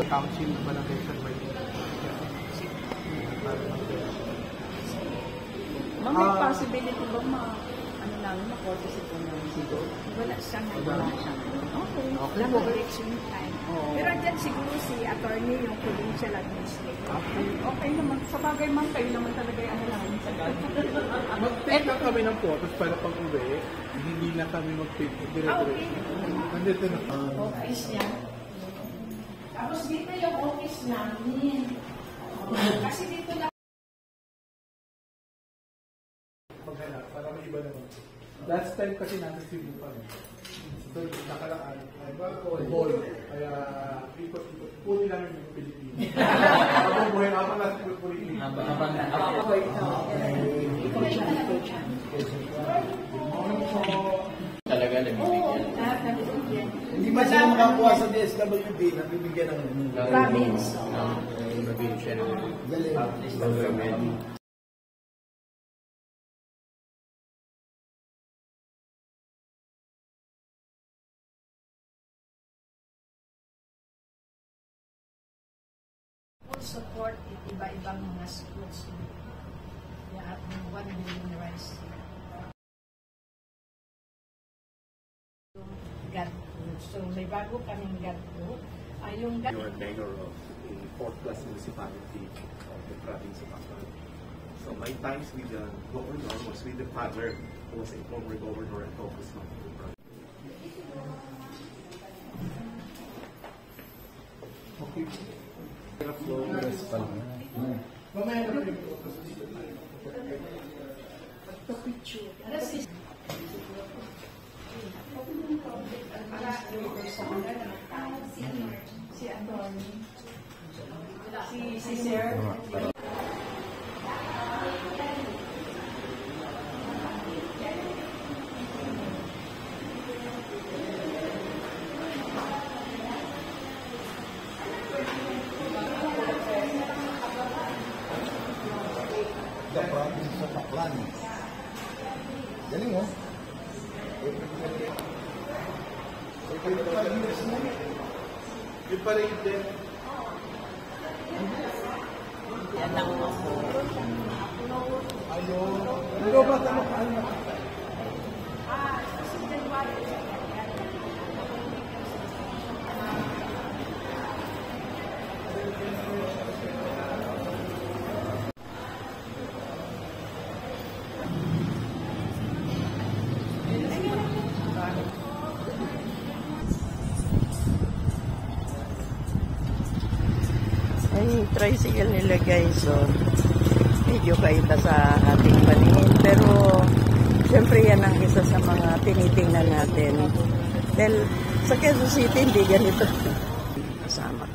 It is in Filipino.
council ba na election by Ma'am, may possibility ba ano namin, makortesi po namin siguro? Wala siya ngayon. Wala siya. Okay. Wala po election time. Oo. Pero andyan siguro si attorney, yung provincial administrator. Okay naman. Sa bagay man, kayo naman talaga yung ano namin sa gano'n. mag-take lang kami ng photos para pag uwi, hindi na kami mag-take. Dire-diretso. Nandito na. Office niya. Tapos dito yung office namin. Kasi dito na. Maghanap, para may iba naman. Last time kasi natin si Bupan. So, nakalaan. Ball. Kaya, ikot-ikot. Puti namin yung Pilipinas. Habang buhay, habang nasa Pilipinas. Habang ako ito. Talaga nabibigyan. Hindi ba siya makakuha sa DSWD na bibigyan ng Province. Provincial. Galing. Full support iba-ibang mga schools. Yeah, at 1 million rice. God food. So may bago kaming God food. Yung God You are mayor of the 4th class municipality of the province of Aklan. So my times with the governor was with the father who was a former governor and congressman of the province. Okay. Flores pa lang. Mamaya na yung photos dito. si attorney. Si Sir. The province of Aklan. Galing mo. 5 years na. Yung pala yung din. Yan ang ako. Ayun. Ikaw ba tama ka? Ay, tricycle nila guys. So, medyo kaiba sa ating paningin. Pero, syempre yan ang isa sa mga tinitingnan natin. Dahil sa Quezon City, hindi ganito. Kasama.